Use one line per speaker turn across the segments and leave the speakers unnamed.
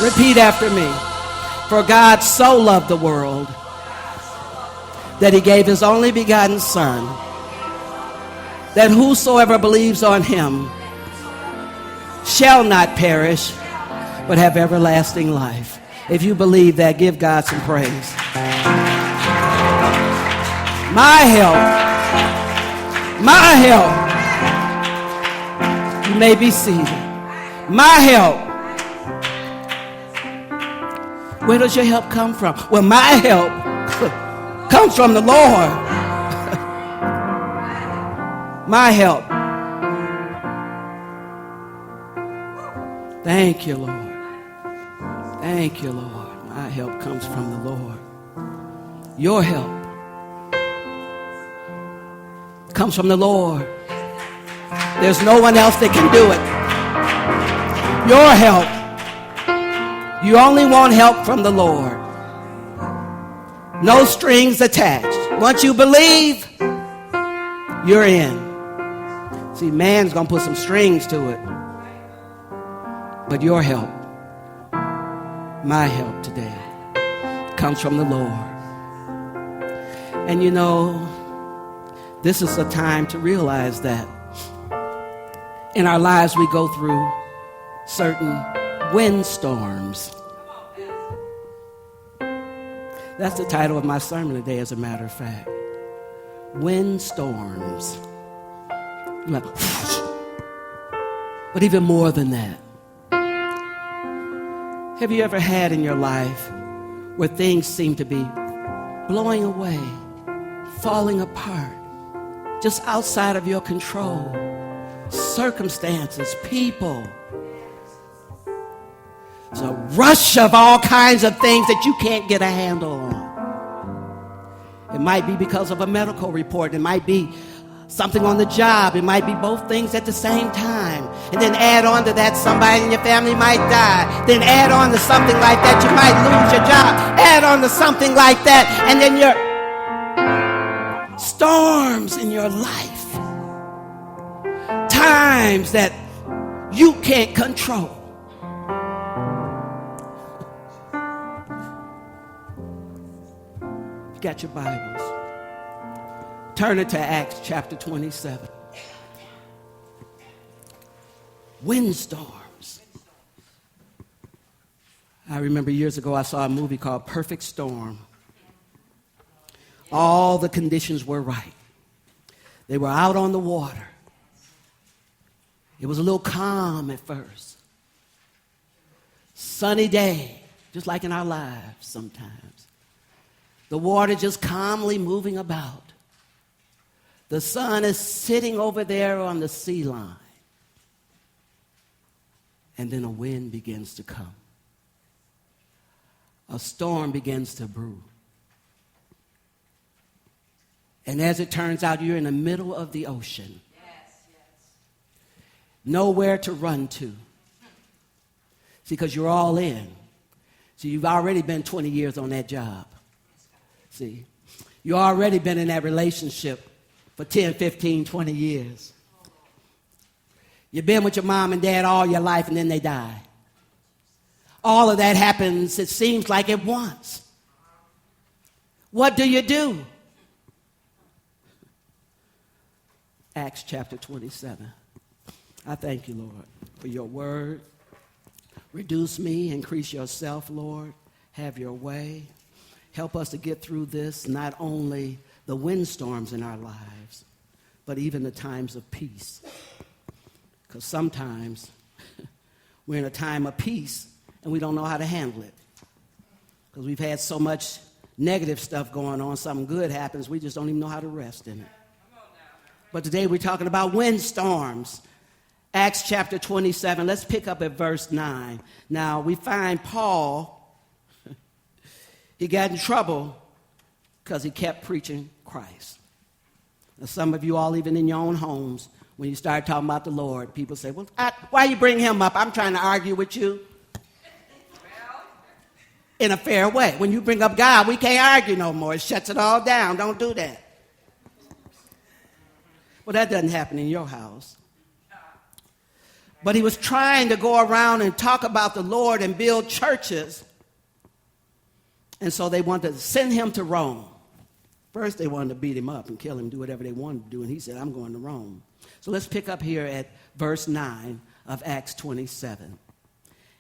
Repeat after me. For God so loved the world that he gave his only begotten Son, that whosoever believes on him shall not perish, but have everlasting life. If you believe that, give God some praise. My help. My help. You may be seated. My help. Where does your help come from? Well, my help comes from the Lord. My help. Thank you, Lord. Thank you, Lord. My help comes from the Lord. Your help comes from the Lord. There's no one else that can do it. Your help. You only want help from the Lord. No strings attached. Once you believe, you're in. See, man's going to put some strings to it. But your help, my help today, comes from the Lord. And you know, this is a time to realize that in our lives we go through certain windstorms. That's the title of my sermon today, as a matter of fact. Windstorms. Like, but even more than that. Have you ever had in your life where things seem to be blowing away, falling apart, just outside of your control? Circumstances, people. There's a rush of all kinds of things that you can't get a handle on. It might be because of a medical report. It might be something on the job. It might be both things at the same time. And then add on to that, somebody in your family might die. Then add on to something like that, you might lose your job. Add on to something like that, and then your storms in your life. Times that you can't control. You got your Bibles. Turn it to Acts chapter 27. Windstorms. I remember years ago I saw a movie called Perfect Storm. All the conditions were right. They were out on the water. It was a little calm at first. Sunny day, just like in our lives sometimes. The water just calmly moving about. The sun is sitting over there on the sea line. And then a wind begins to come. A storm begins to brew. And as it turns out, you're in the middle of the ocean. Nowhere to run to. See, because you're all in. See, you've already been 20 years on that job. See, you've already been in that relationship for 10, 15, 20 years. You've been with your mom and dad all your life, and then they die. All of that happens, it seems like, at once. What do you do? Acts chapter 27. I thank you, Lord, for your word. Reduce me, increase yourself, Lord. Have your way. Help us to get through this, not only the windstorms in our lives, but even the times of peace. Because sometimes we're in a time of peace and we don't know how to handle it. Because we've had so much negative stuff going on, something good happens, we just don't even know how to rest in it. But today we're talking about windstorms. Acts chapter 27, let's pick up at verse 9. Now we find Paul, he got in trouble because he kept preaching Christ. Now, some of you all, even in your own homes, when you start talking about the Lord, people say, well, why you bring him up? I'm trying to argue with you. In a fair way. When you bring up God, we can't argue no more. It shuts it all down. Don't do that. Well, that doesn't happen in your house. But he was trying to go around and talk about the Lord and build churches. And so they wanted to send him to Rome. First, they wanted to beat him up and kill him, do whatever they wanted to do. And he said, I'm going to Rome. So let's pick up here at verse 9 of Acts 27.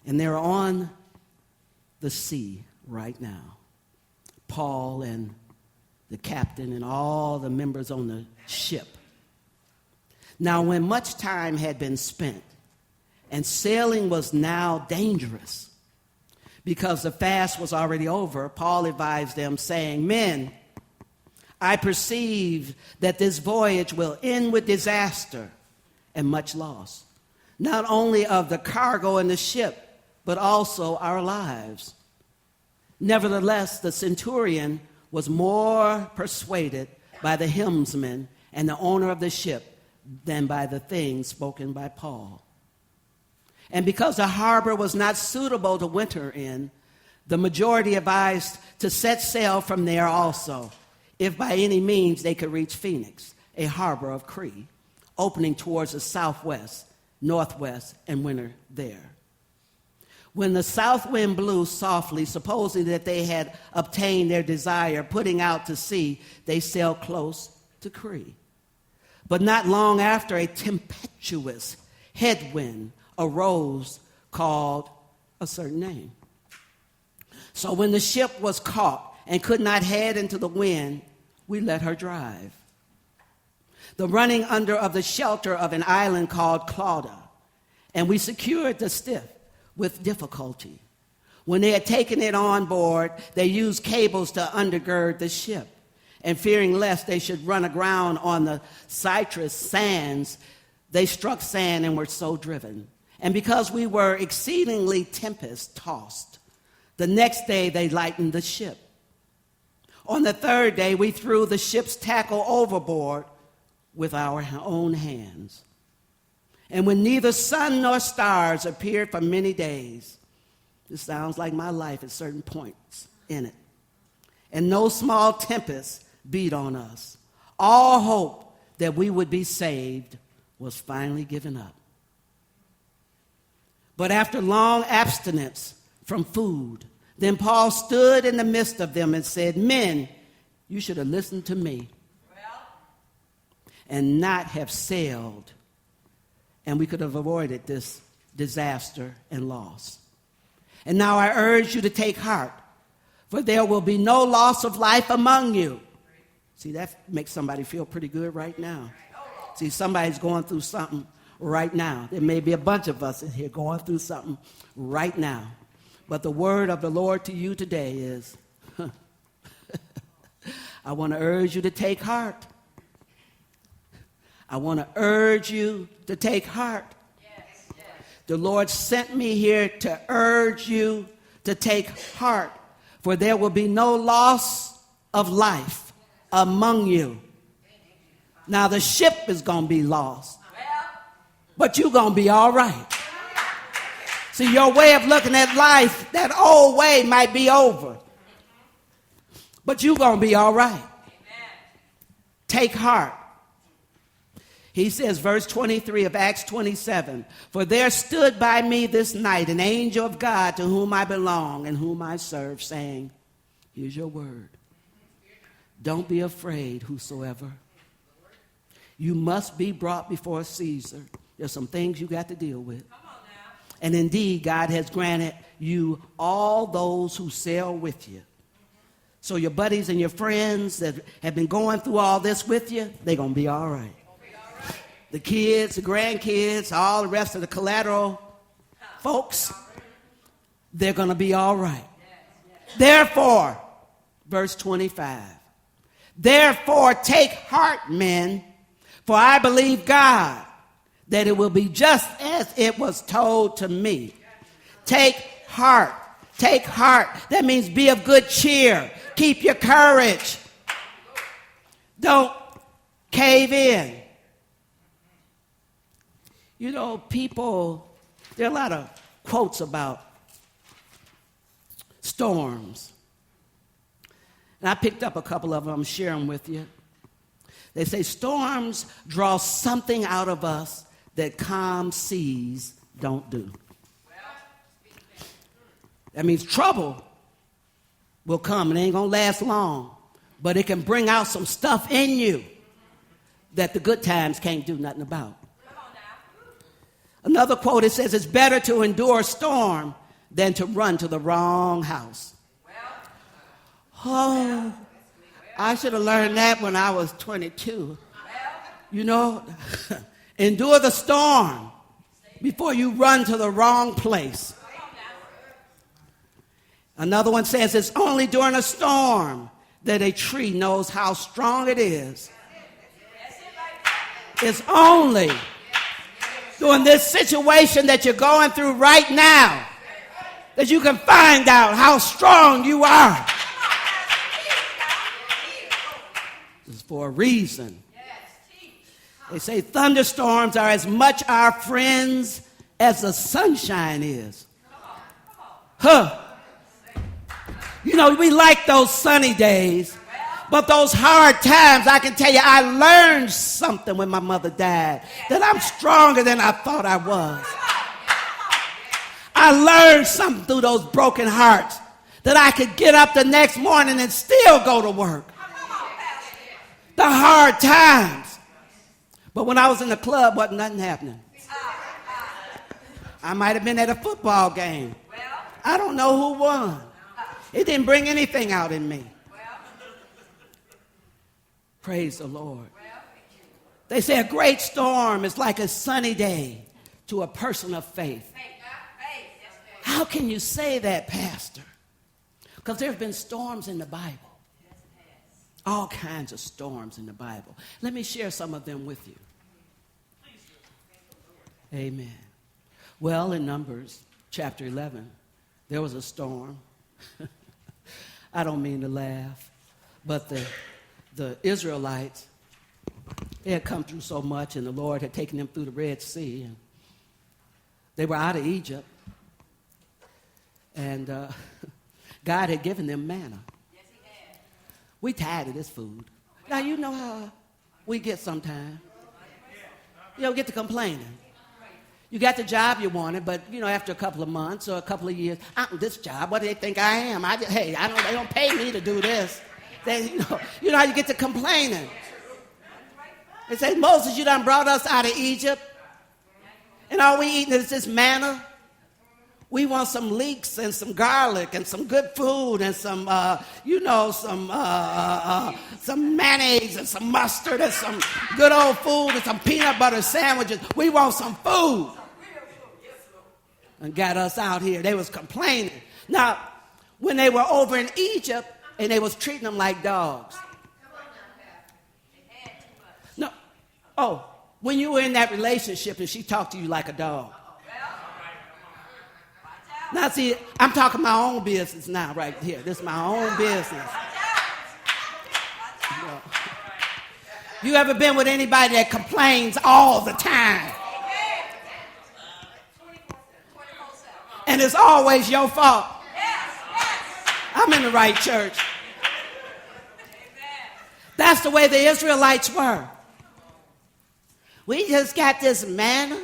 And they're on the sea right now. Paul and the captain and all the members on the ship. Now, when much time had been spent, and sailing was now dangerous, because the fast was already over, Paul advised them, saying, Men, I perceive that this voyage will end with disaster and much loss, not only of the cargo and the ship, but also our lives. Nevertheless, the centurion was more persuaded by the helmsman and the owner of the ship than by the things spoken by Paul. And because the harbor was not suitable to winter in, the majority advised to set sail from there also, if by any means they could reach Phoenix, a harbor of Crete, opening towards the southwest, northwest, and winter there. When the south wind blew softly, supposing that they had obtained their desire, putting out to sea, they sailed close to Crete. But not long after, a tempestuous headwind arose, called a certain name. So when the ship was caught and could not head into the wind, we let her drive. The running under of the shelter of an island called Clauda, and we secured the skiff with difficulty. When they had taken it on board, they used cables to undergird the ship, and fearing lest they should run aground on the citrus sands, they struck sand and were so driven. And because we were exceedingly tempest-tossed, the next day they lightened the ship. On the third day, we threw the ship's tackle overboard with our own hands. And when neither sun nor stars appeared for many days, this sounds like my life at certain points in it, and no small tempest beat on us, all hope that we would be saved was finally given up. But after long abstinence from food, then Paul stood in the midst of them and said, Men, you should have listened to me and not have sailed, and we could have avoided this disaster and loss. And now I urge you to take heart, for there will be no loss of life among you. See, that makes somebody feel pretty good right now. See, somebody's going through something right now. There may be a bunch of us in here going through something right now. But the word of the Lord to you today is, I want to urge you to take heart. I want to urge you to take heart. Yes, yes. The Lord sent me here to urge you to take heart, for there will be no loss of life among you. Now, the ship is going to be lost, but you're going to be all right. See, your way of looking at life, that old way might be over, but you're going to be all right. Take heart. He says, verse 23 of Acts 27, For there stood by me this night an angel of God to whom I belong and whom I serve, saying, Here's your word. Don't be afraid, whosoever. You must be brought before Caesar. There's some things you got to deal with. And indeed, God has granted you all those who sail with you. So your buddies and your friends that have been going through all this with you, they're going to be all right. The kids, the grandkids, all the rest of the collateral folks, they're going to be all right. Therefore, verse 25, Therefore take heart, men, for I believe God, that it will be just as it was told to me. Take heart. Take heart. That means be of good cheer. Keep your courage. Don't cave in. You know, people, there are a lot of quotes about storms. And I picked up a couple of them. I'm sharing with you. They say storms draw something out of us that calm seas don't do. That means trouble will come and it ain't going to last long, but it can bring out some stuff in you that the good times can't do nothing about. Another quote, it says, it's better to endure a storm than to run to the wrong house. Oh, I should have learned that when I was 22. You know, endure the storm before you run to the wrong place. Another one says, it's only during a storm that a tree knows how strong it is. It's only during this situation that you're going through right now that you can find out how strong you are. This is for a reason. They say thunderstorms are as much our friends as the sunshine is. You know, we like those sunny days, but those hard times, I can tell you, I learned something when my mother died, that I'm stronger than I thought I was. I learned something through those broken hearts, that I could get up the next morning and still go to work. The hard times. But when I was in the club, wasn't nothing happening. I might have been at a football game. I don't know who won. It didn't bring anything out in me. Praise the Lord. They say a great storm is like a sunny day to a person of faith. How can you say that, Pastor? Because there have been storms in the Bible. All kinds of storms in the Bible. Let me share some of them with you. Amen. Well, in Numbers chapter 11, there was a storm. I don't mean to laugh, but the Israelites, they had come through so much, and the Lord had taken them through the Red Sea, and they were out of Egypt, and God had given them manna. Yes, He had. We tired of this food. Now, you know how we get sometimes. You know, get to complaining. You got the job you wanted, but, you know, after a couple of months or a couple of years, this job, what do they think I am? They don't pay me to do this. You know how you get to complaining. They say, Moses, you done brought us out of Egypt, and all we eating is this manna. We want some leeks and some garlic and some good food and some mayonnaise and some mustard and some good old food and some peanut butter sandwiches. We want some food. And got us out here. They was complaining. Now, when they were over in Egypt, and they was treating them like dogs. No. Oh, when you were in that relationship and she talked to you like a dog. Now, see, I'm talking my own business now right here. This is my own business. You ever been with anybody that complains all the time? And it's always your fault. I'm in the right church. That's the way the Israelites were. We just got this manna.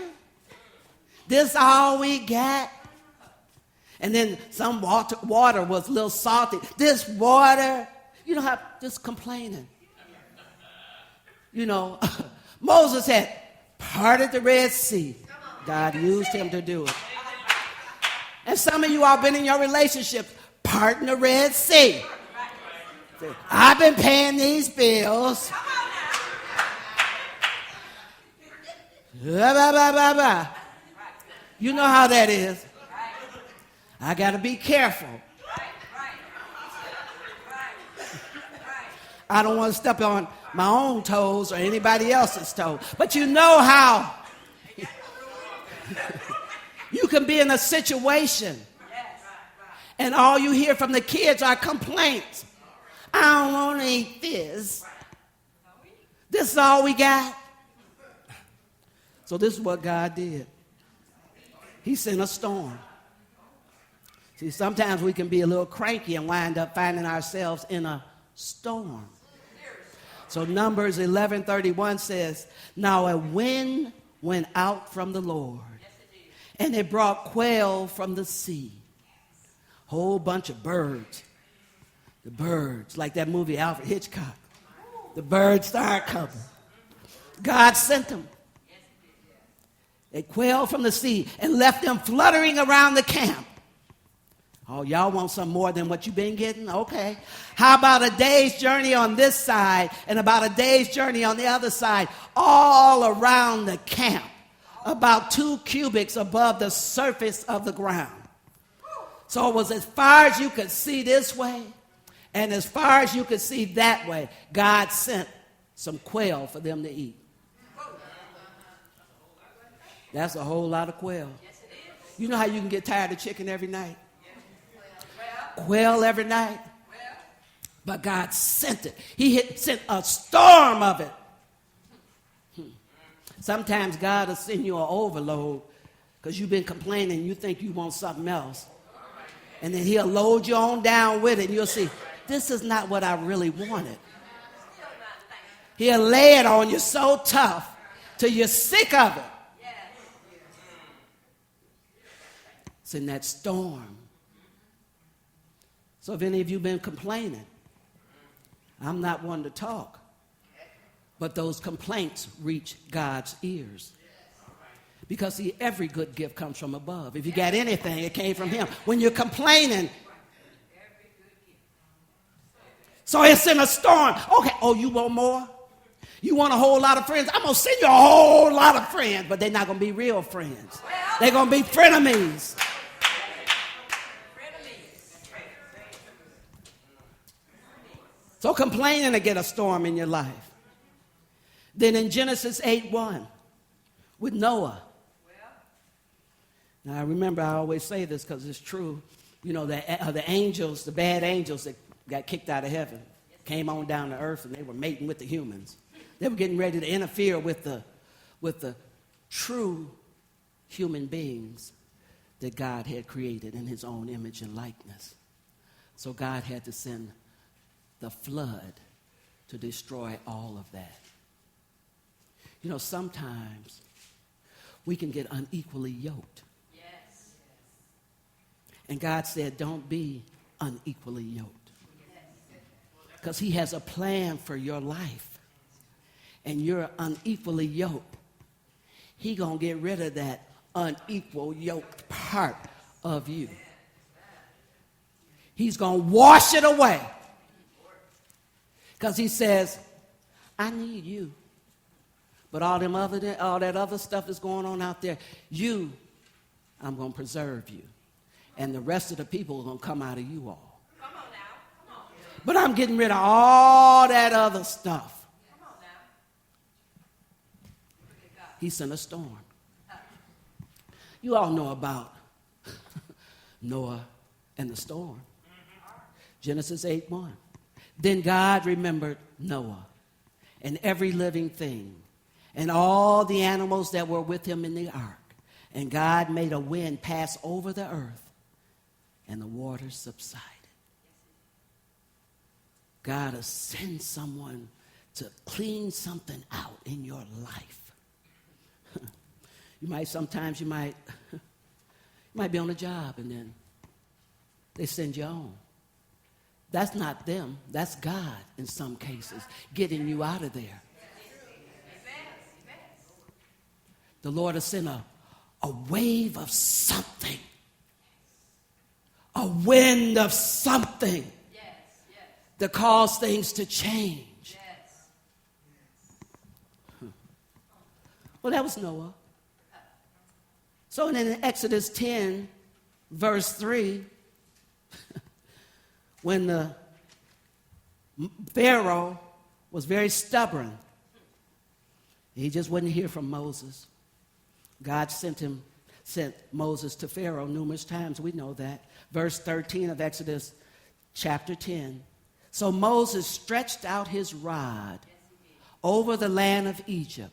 This all we got. And then some water was a little salty. This water, you know how, just complaining. You know, Moses had parted the Red Sea. God used him to do it. And some of you all been in your relationships, parting the Red Sea. I've been paying these bills. You know how that is. I got to be careful. I don't want to step on my own toes or anybody else's toes. But you know how you can be in a situation and all you hear from the kids are complaints. I don't want to eat this. This is all we got. So this is what God did. He sent a storm. See, sometimes we can be a little cranky and wind up finding ourselves in a storm. So Numbers 11:31 says, now a wind went out from the Lord, and it brought quail from the sea. Whole bunch of birds. The birds, like that movie Alfred Hitchcock. The birds start coming. God sent them. They quailed from the sea and left them fluttering around the camp. Oh, y'all want some more than what you've been getting? Okay. How about a day's journey on this side and about a day's journey on the other side, all around the camp, about 2 cubits above the surface of the ground. So it was as far as you could see this way and as far as you could see that way. God sent some quail for them to eat. That's a whole lot of quail. You know how you can get tired of chicken every night? Quail every night. But God sent it. He sent a storm of it. Sometimes God will send you an overload because you've been complaining. You think you want something else. And then he'll load you on down with it. And you'll see, this is not what I really wanted. He'll lay it on you so tough till you're sick of it. It's in that storm. So if any of you have been complaining, I'm not one to talk. But those complaints reach God's ears. Because, see, every good gift comes from above. If you got anything, it came from him. When you're complaining, so it's in a storm. Okay, oh, you want more? You want a whole lot of friends? I'm going to send you a whole lot of friends, but they're not going to be real friends. They're going to be frenemies. So complaining to get a storm in your life. Then in Genesis 8:1, with Noah. Now, I remember I always say this because it's true. You know, the angels, the bad angels that got kicked out of heaven, came on down to earth and they were mating with the humans. They were getting ready to interfere with the true human beings that God had created in his own image and likeness. So God had to send the flood to destroy all of that. You know, sometimes we can get unequally yoked. Yes. And God said, don't be unequally yoked. Because he has a plan for your life. And you're unequally yoked. He going to get rid of that unequal yoked part of you. He's going to wash it away. Because he says, I need you. But all that other stuff that's going on out there, I'm going to preserve you. And the rest of the people are going to come out of you all. Come on now. Come on. But I'm getting rid of all that other stuff. Come on now. He sent a storm. You all know about Noah and the storm. Genesis 8:1. Then God remembered Noah and every living thing and all the animals that were with him in the ark. And God made a wind pass over the earth, and the waters subsided. God will send someone to clean something out in your life. You might be on a job and then they send you on. That's not them. That's God in some cases getting you out of there. The Lord has sent a wave of something. A wind of something to cause things to change. Well, that was Noah. So in Exodus 10, verse 3, when the Pharaoh was very stubborn, he just wouldn't hear from Moses. God sent Moses to Pharaoh numerous times. We know that. Verse 13 of Exodus chapter 10. So Moses stretched out his rod over the land of Egypt,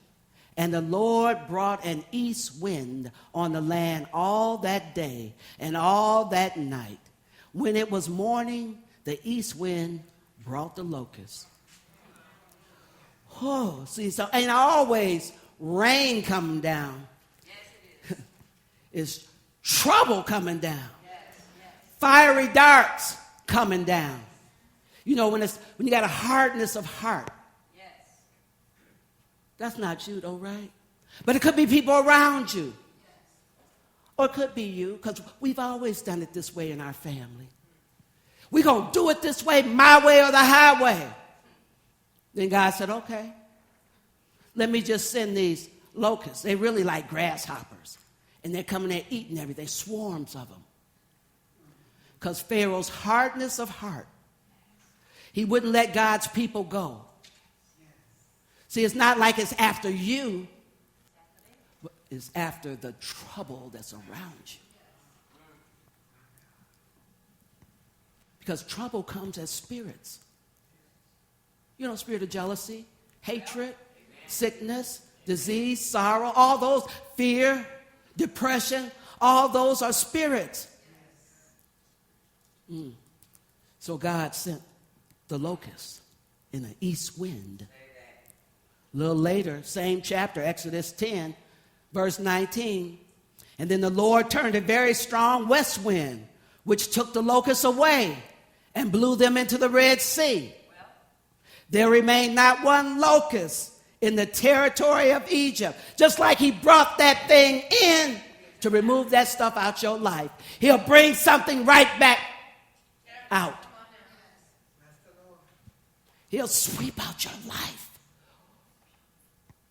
and the Lord brought an east wind on the land all that day and all that night. When it was morning, the east wind brought the locusts. Oh, see, so ain't always rain coming down. Yes, it's trouble coming down. Yes, yes. Fiery darts coming down. You know, when you got a hardness of heart. Yes. That's not you, though, right? But it could be people around you. Yes. Or it could be you, because we've always done it this way in our family. We're going to do it this way, my way or the highway. Then God said, okay, let me just send these locusts. They really like grasshoppers. And they're coming there eating everything, swarms of them. Because Pharaoh's hardness of heart, he wouldn't let God's people go. See, it's not like it's after you, but it's after the trouble that's around you. Because trouble comes as spirits. You know, spirit of jealousy, hatred, sickness, disease, sorrow, all those, fear, depression, all those are spirits. So God sent the locusts in an east wind. A little later, same chapter, Exodus 10, verse 19. And then the Lord turned a very strong west wind, which took the locusts away and blew them into the Red Sea. There remained not one locust in the territory of Egypt. Just like he brought that thing in to remove that stuff out your life, he'll bring something right back out. He'll sweep out your life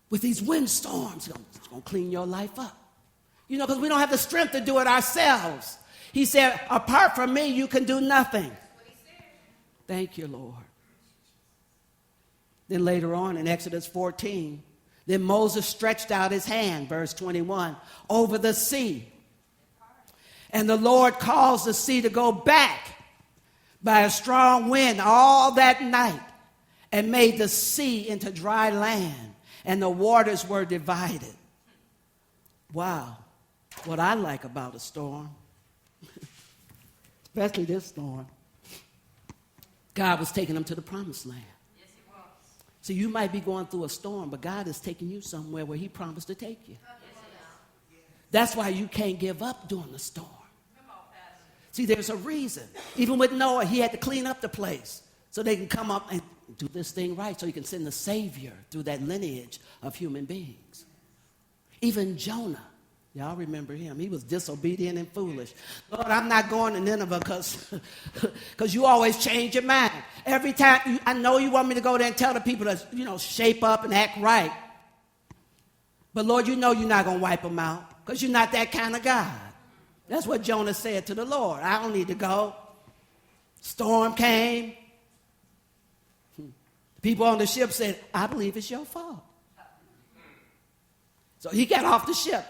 with these windstorms. It's going to clean your life up. You know, because we don't have the strength to do it ourselves. He said, apart from me, you can do nothing. Thank you, Lord. Then later on in Exodus 14, then Moses stretched out his hand, verse 21, over the sea. And the Lord caused the sea to go back by a strong wind all that night and made the sea into dry land, and the waters were divided. Wow. What I like about a storm, especially this storm, God was taking them to the promised land. Yes, he was. So you might be going through a storm, but God is taking you somewhere where he promised to take you. Yes, that's why you can't give up during the storm. See, there's a reason. Even with Noah, he had to clean up the place so they can come up and do this thing right, so he can send the Savior through that lineage of human beings. Even Jonah. Y'all remember him. He was disobedient and foolish. Lord, I'm not going to Nineveh because you always change your mind. Every time, I know you want me to go there and tell the people to, shape up and act right. But Lord, you know you're not going to wipe them out because you're not that kind of God. That's what Jonah said to the Lord. I don't need to go. Storm came. People on the ship said, I believe it's your fault. So he got off the ship.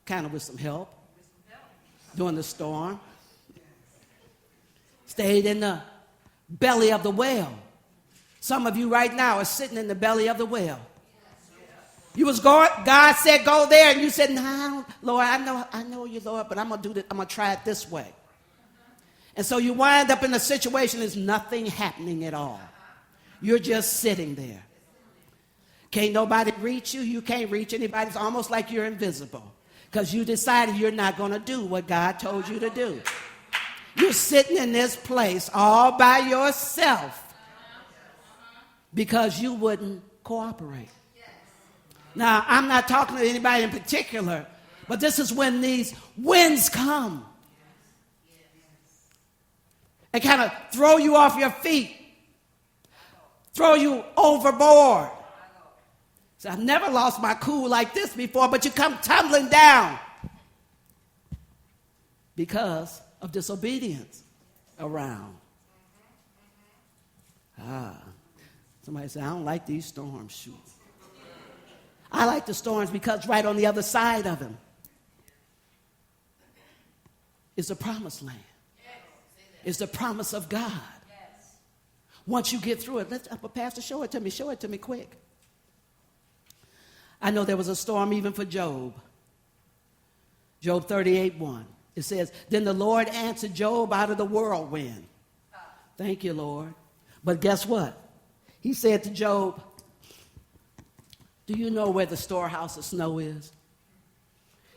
Kind of with some help during the storm. Stayed in the belly of the whale. Some of you right now are sitting in the belly of the whale. You was going, God said go there, and you said, no, Lord, I know you, Lord, but I'm gonna do this, I'm gonna try it this way. And so you wind up in a situation there's nothing happening at all. You're just sitting there. Can't nobody reach you, you can't reach anybody. It's almost like you're invisible. Because you decided you're not going to do what God told you to do. You're sitting in this place all by yourself because you wouldn't cooperate. Now, I'm not talking to anybody in particular, but this is when these winds come and kind of throw you off your feet, throw you overboard. So I've never lost my cool like this before, but you come tumbling down because of disobedience around. Somebody said, I don't like these storms. Shoot. I like the storms because right on the other side of them is the promised land. It's the promise of God. Once you get through it, Pastor, show it to me quick. I know there was a storm even for Job. Job 38:1. It says, then the Lord answered Job out of the whirlwind. Thank you, Lord. But guess what? He said to Job, Do you know where the storehouse of snow is?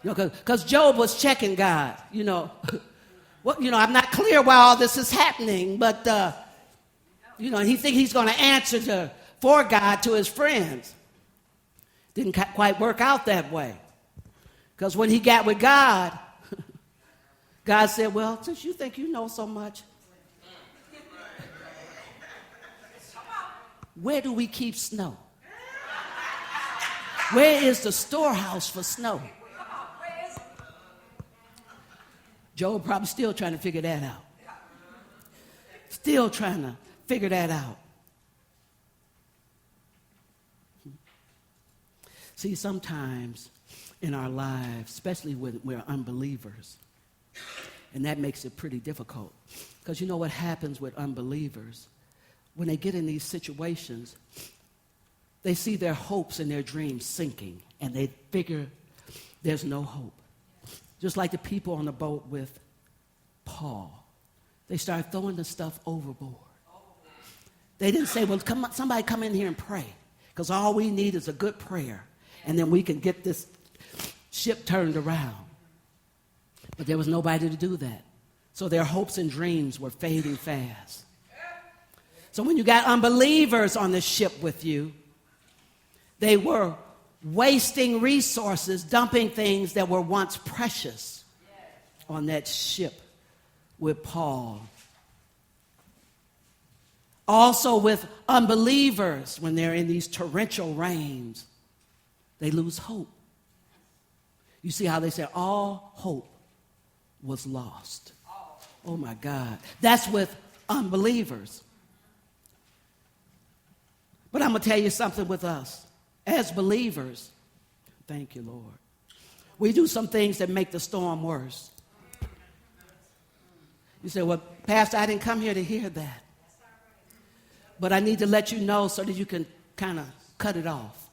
Because Job was checking God, I'm not clear why all this is happening, but, he thinks he's going to answer for God to his friends. Didn't quite work out that way. Because when he got with God, God said, well, since you think you know so much, where do we keep snow? Where is the storehouse for snow? Job probably still trying to figure that out. Still trying to figure that out. See, sometimes in our lives, especially when we're unbelievers, and that makes it pretty difficult. Because you know what happens with unbelievers? When they get in these situations, they see their hopes and their dreams sinking, and they figure there's no hope. Just like the people on the boat with Paul. They started throwing the stuff overboard. They didn't say, well, somebody come in here and pray, because all we need is a good prayer, and then we can get this ship turned around. But there was nobody to do that. So their hopes and dreams were fading fast. So when you got unbelievers on the ship with you, they were wasting resources, dumping things that were once precious on that ship with Paul. Also with unbelievers, when they're in these torrential rains, they lose hope. You see how they say all hope was lost. Oh my God. That's with unbelievers. But I'm going to tell you something with us. As believers, thank you, Lord, we do some things that make the storm worse. You say, well, Pastor, I didn't come here to hear that. But I need to let you know so that you can kind of cut it off.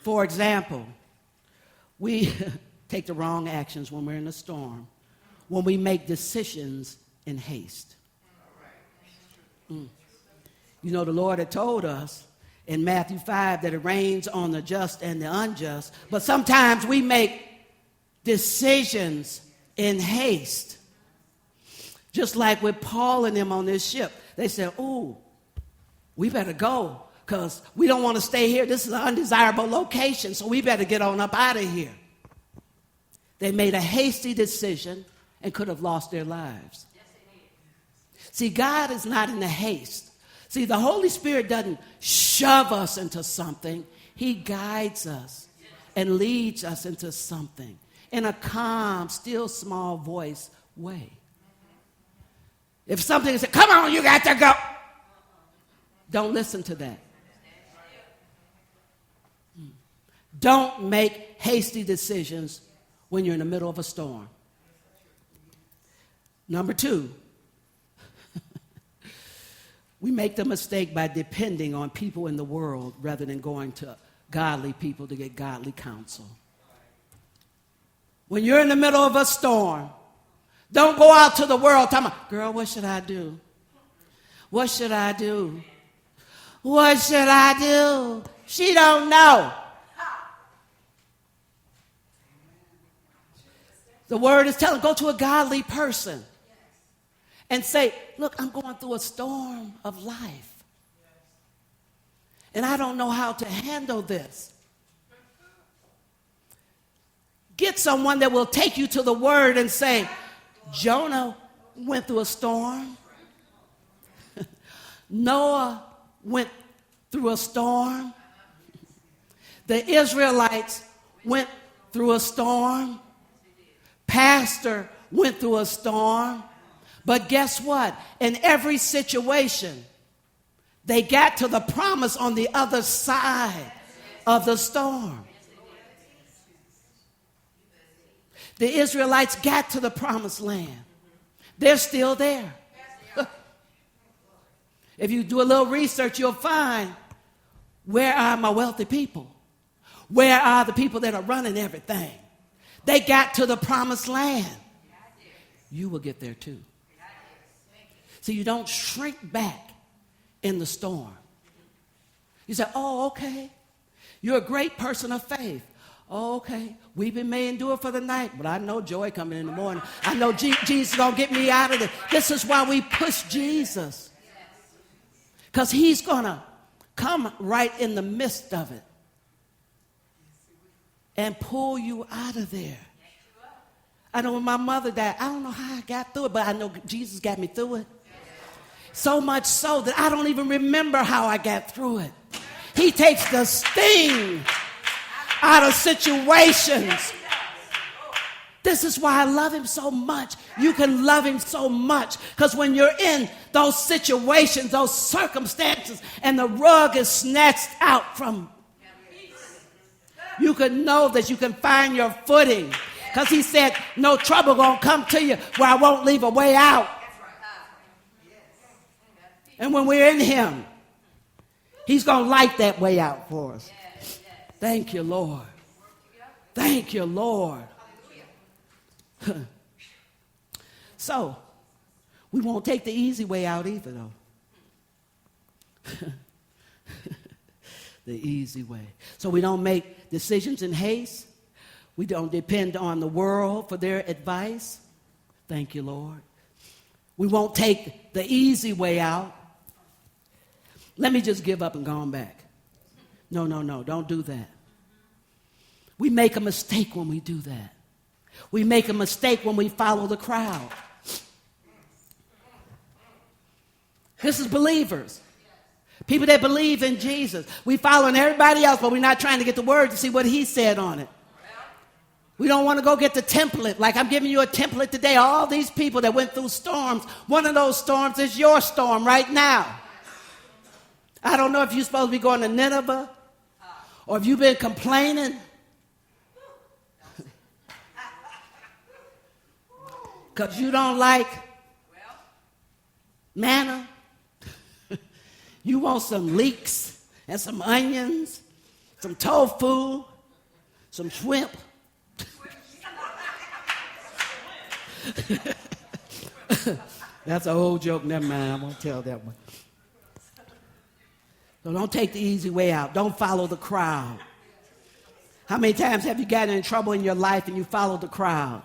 For example, we take the wrong actions when we're in a storm, when we make decisions in haste. You know, the Lord had told us in Matthew 5 that it rains on the just and the unjust, but sometimes we make decisions in haste. Just like with Paul and them on this ship. They said, oh, we better go because we don't want to stay here. This is an undesirable location, so we better get on up out of here. They made a hasty decision and could have lost their lives. See, God is not in the haste. See, the Holy Spirit doesn't shove us into something. He guides us and leads us into something in a calm, still, small voice way. If something is, come on, you got to go. Don't listen to that. Don't make hasty decisions when you're in the middle of a storm. Number 2, we make the mistake by depending on people in the world rather than going to godly people to get godly counsel. When you're in the middle of a storm, don't go out to the world talking about, girl, what should I do? What should I do? What should I do? She don't know. The word is telling, go to a godly person and say, look, I'm going through a storm of life. And I don't know how to handle this. Get someone that will take you to the word and say, Jonah went through a storm. Noah went through a storm. The Israelites went through a storm. Pastor went through a storm. But guess what? In every situation, they got to the promise on the other side of the storm. The Israelites got to the promised land. They're still there. If you do a little research, you'll find, where are my wealthy people? Where are the people that are running everything? They got to the promised land. You will get there too. So you don't shrink back in the storm. You say, oh, okay. You're a great person of faith. Oh, okay. Weeping may endure for the night, but I know joy coming in the morning. I know Jesus is going to get me out of this. This is why we push Jesus. Because he's going to come right in the midst of it and pull you out of there. I know when my mother died, I don't know how I got through it, but I know Jesus got me through it. So much so that I don't even remember how I got through it. He takes the sting out of situations. This is why I love him so much. You can love him so much because when you're in those situations, those circumstances, and the rug is snatched out from you can know that you can find your footing. Because he said, no trouble gonna come to you where I won't leave a way out. And when we're in him, he's gonna light that way out for us. Thank you, Lord. Thank you, Lord. So, we won't take the easy way out either, though. The easy way. So we don't make decisions in haste. We don't depend on the world for their advice. Thank you, Lord. We won't take the easy way out. Let me just give up and go on back. No, don't do that. We make a mistake when we do that. We make a mistake when we follow the crowd. This is believers. People that believe in Jesus. We following everybody else, but we're not trying to get the word to see what he said on it. We don't want to go get the template. Like I'm giving you a template today. All these people that went through storms, one of those storms is your storm right now. I don't know if you're supposed to be going to Nineveh or if you've been complaining. Because you don't like manna. You want some leeks and some onions, some tofu, some shrimp. That's an old joke. Never mind. I won't tell that one. So don't take the easy way out. Don't follow the crowd. How many times have you gotten in trouble in your life and you followed the crowd?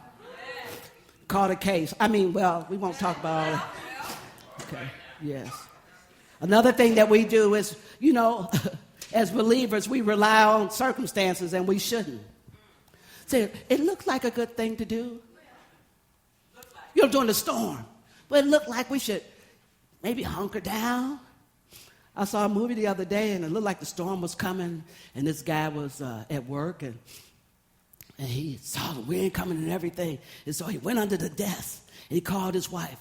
Caught a case. We won't talk about all that. Okay, yes. Another thing that we do is, as believers, we rely on circumstances and we shouldn't. Say, it looks like a good thing to do. During the storm. But it looked like we should maybe hunker down. I saw a movie the other day, and it looked like the storm was coming, and this guy was at work, and he saw the wind coming and everything, and so he went under the desk, and he called his wife.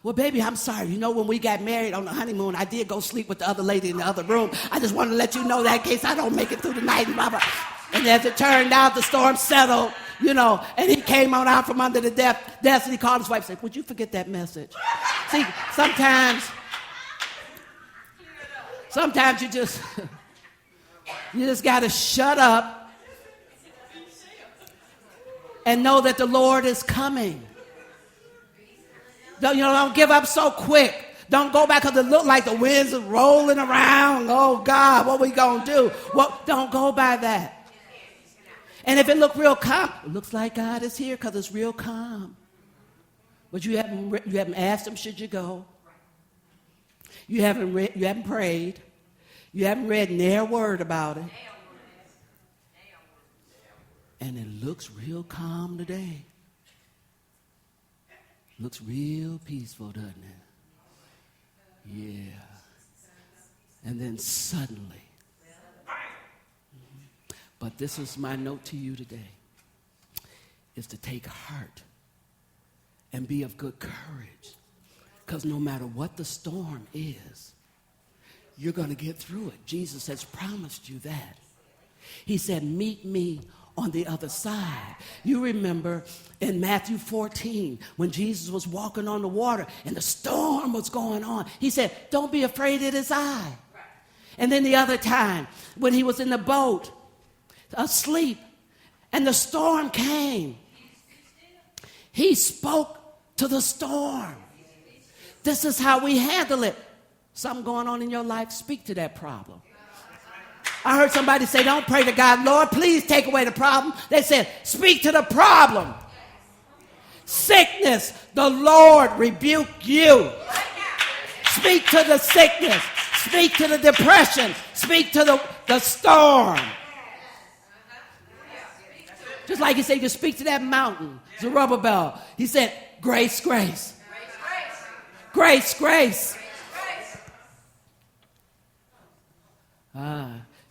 Well, baby, I'm sorry. When we got married on the honeymoon, I did go sleep with the other lady in the other room. I just wanted to let you know that in case I don't make it through the night, and blah, blah. And as it turned out, the storm settled, and he came on out from under the desk, and he called his wife and said, would you forget that message? See, sometimes you just got to shut up and know that the Lord is coming. Don't give up so quick. Don't go back because it look like the winds are rolling around. Oh, God, what we going to do? Don't go by that. And if it look real calm, it looks like God is here because it's real calm. But you haven't asked him, should you go? You haven't prayed. You haven't read near word about it. And it looks real calm today. Looks real peaceful, doesn't it? Yeah. And then suddenly. But this is my note to you today, is to take heart and be of good courage. Because no matter what the storm is, you're going to get through it. Jesus has promised you that. He said, meet me on the other side. You remember in Matthew 14, when Jesus was walking on the water and the storm was going on, he said, don't be afraid, it is I. And then the other time, when he was in the boat, asleep, and the storm came, he spoke to the storm. This is how we handle it. Something going on in your life, speak to that problem. I heard somebody say, don't pray to God, Lord, please take away the problem. They said, speak to the problem. Sickness, the Lord rebuke you. Speak to the sickness. Speak to the depression. Speak to the storm. Just like he said, you speak to that mountain, Zerubbabel. He said, grace, grace. Grace, grace.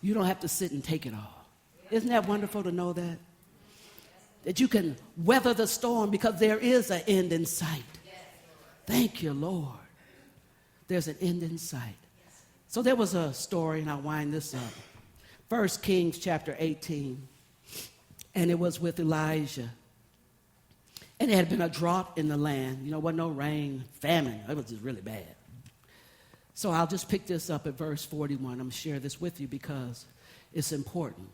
You don't have to sit and take it all. Isn't that wonderful to know that? That you can weather the storm because there is an end in sight. Thank you, Lord. There's an end in sight. So there was a story, and I'll wind this up. 1 Kings chapter 18. And it was with Elijah. And there had been a drought in the land. Wasn't no rain, famine. It was just really bad. So I'll just pick this up at verse 41. I'm going to share this with you because it's important.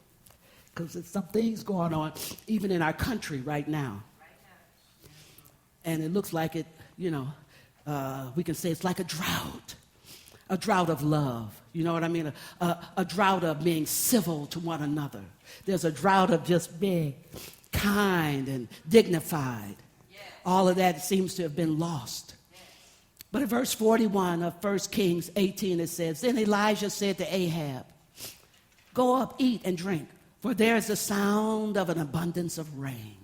Because there's some things going on even in our country right now. And it looks like it, we can say it's like a drought of love. You know what I mean? A drought of being civil to one another. There's a drought of just being kind and dignified. All of that seems to have been lost. But in verse 41 of 1 Kings 18, it says, Then Elijah said to Ahab, Go up, eat and drink, for there is the sound of an abundance of rain.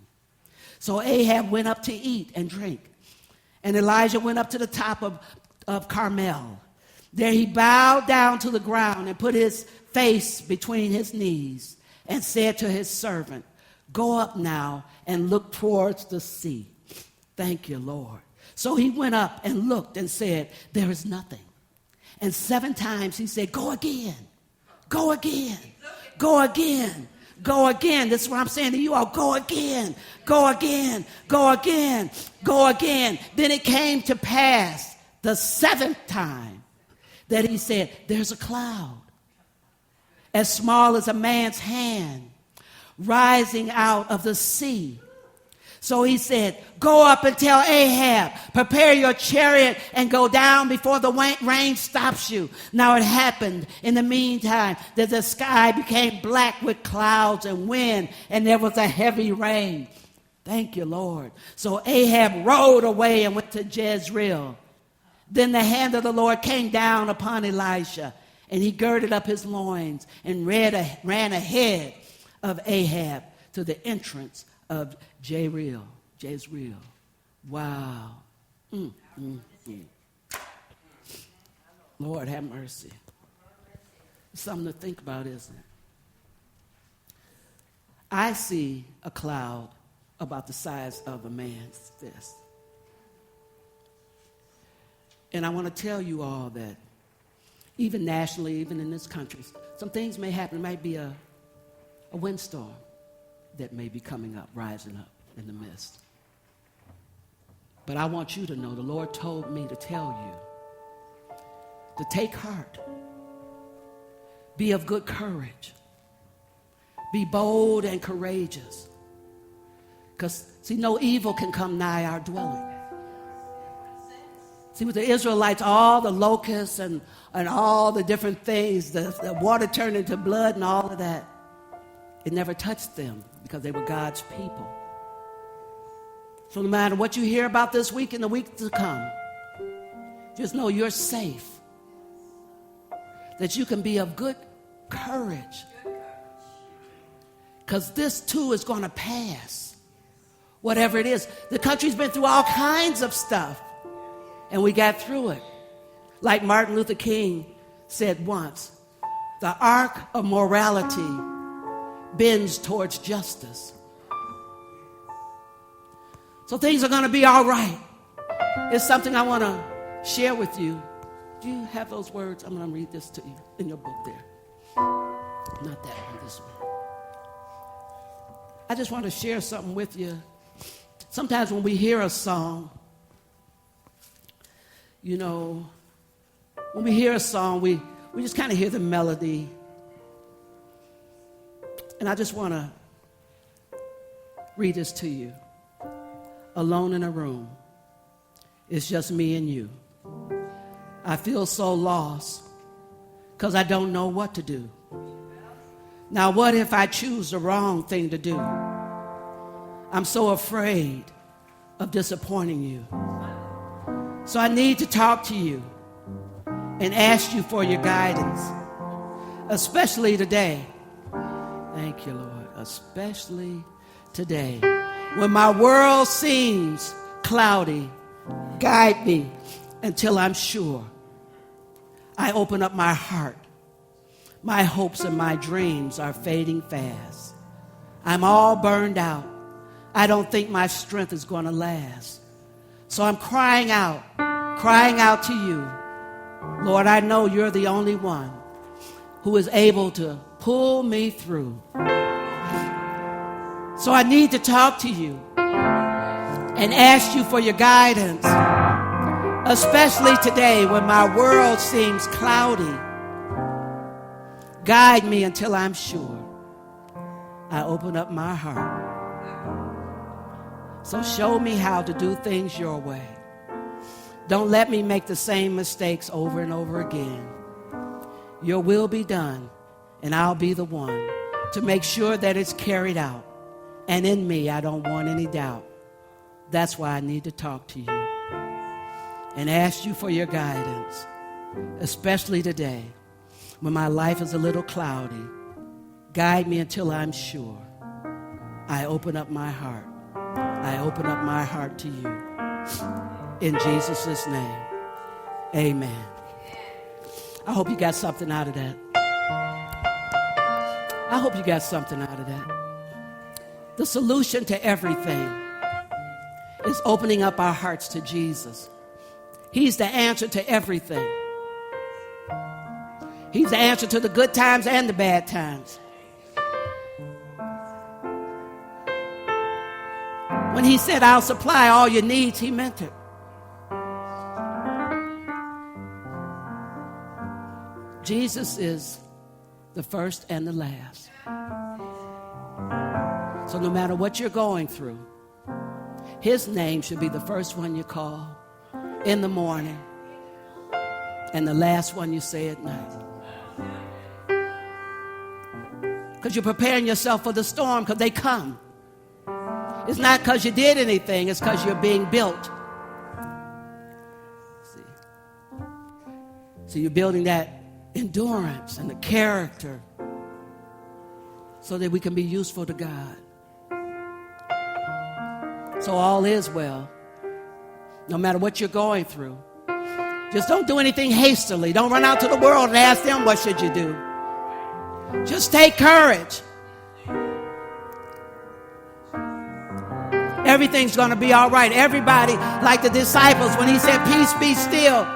So Ahab went up to eat and drink. And Elijah went up to the top of Carmel. There he bowed down to the ground and put his face between his knees and said to his servant, Go up now and look towards the sea. Thank you, Lord. So he went up and looked and said, There is nothing. And 7 times he said, Go again, go again, go again, go again. This is what I'm saying to you all. Go again, go again, go again, go again. Then it came to pass the 7th time that he said, There's a cloud as small as a man's hand rising out of the sea. So he said, Go up and tell Ahab, prepare your chariot and go down before the rain stops you. Now it happened in the meantime that the sky became black with clouds and wind, and there was a heavy rain. Thank you, Lord. So Ahab rode away and went to Jezreel. Then the hand of the Lord came down upon Elisha, and he girded up his loins and ran ahead of Ahab to the entrance of Jezreel. Wow. Lord, have mercy. Something to think about, isn't it? I see a cloud about the size of a man's fist. And I want to tell you all that even nationally, even in this country, some things may happen. It might be a windstorm that may be coming up, rising up in the mist. But I want you to know the Lord told me to tell you to take heart. Be of good courage. Be bold and courageous. Because, see, no evil can come nigh our dwelling. See, with the Israelites, all the locusts and all the different things, the water turned into blood and all of that, it never touched them because they were God's people. So no matter what you hear about this week and the week to come, just know you're safe. That you can be of good courage. Because this too is going to pass. Whatever it is. The country's been through all kinds of stuff. And we got through it. Like Martin Luther King said once, the arc of morality bends towards justice. So things are going to be all right. It's something I want to share with you. Do you have those words? I'm going to read this to you in your book there. Not that one, this one. I just want to share something with you. Sometimes when we hear a song, you know, when we hear a song, we just kind of hear the melody. And I just want to read this to you. Alone in a room. It's just me and you. I feel so lost because I don't know what to do. Now, what if I choose the wrong thing to do? I'm so afraid of disappointing you. So I need to talk to you and ask you for your guidance, especially today. Thank you, Lord. Especially today. When my world seems cloudy, guide me until I'm sure. I open up my heart. My hopes and my dreams are fading fast. I'm all burned out. I don't think my strength is going to last. So I'm crying out to you. Lord, I know you're the only one who is able to pull me through. So I need to talk to you and ask you for your guidance, especially today when my world seems cloudy. Guide me until I'm sure. I open up my heart. So show me how to do things your way. Don't let me make the same mistakes over and over again. Your will be done, and I'll be the one to make sure that it's carried out. And in me, I don't want any doubt. That's why I need to talk to you and ask you for your guidance, especially today when my life is a little cloudy. Guide me until I'm sure. I open up my heart. I open up my heart to you. In Jesus' name, amen. I hope you got something out of that. I hope you got something out of that. The solution to everything is opening up our hearts to Jesus. He's the answer to everything. He's the answer to the good times and the bad times. When he said, I'll supply all your needs, he meant it. Jesus is the first and the last. So no matter what you're going through, his name should be the first one you call in the morning and the last one you say at night. Because you're preparing yourself for the storm, because they come. It's not because you did anything, it's because you're being built. So you're building that endurance and the character so that we can be useful to God. So all is well. No matter what you're going through, just don't do anything hastily. Don't run out to the world and ask them, what should you do? Just take courage. Everything's going to be all right. Everybody, like the disciples, when he said, peace, be still,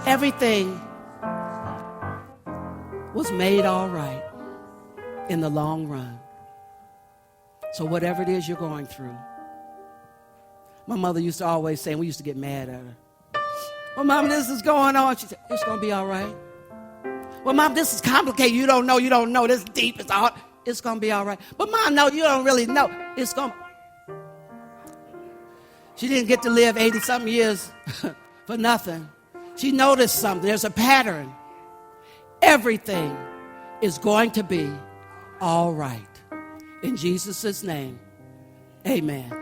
everything was made all right in the long run. So whatever it is you're going through. My mother used to always say, and we used to get mad at her, well, Mom, this is going on. She said, it's going to be all right. Well, Mom, this is complicated. You don't know. This is deep. It's hard. It's going to be all right. But Mom, no, you don't really know. It's going to. She didn't get to live 80-something years for nothing. She noticed something. There's a pattern. Everything is going to be all right. In Jesus' name, amen.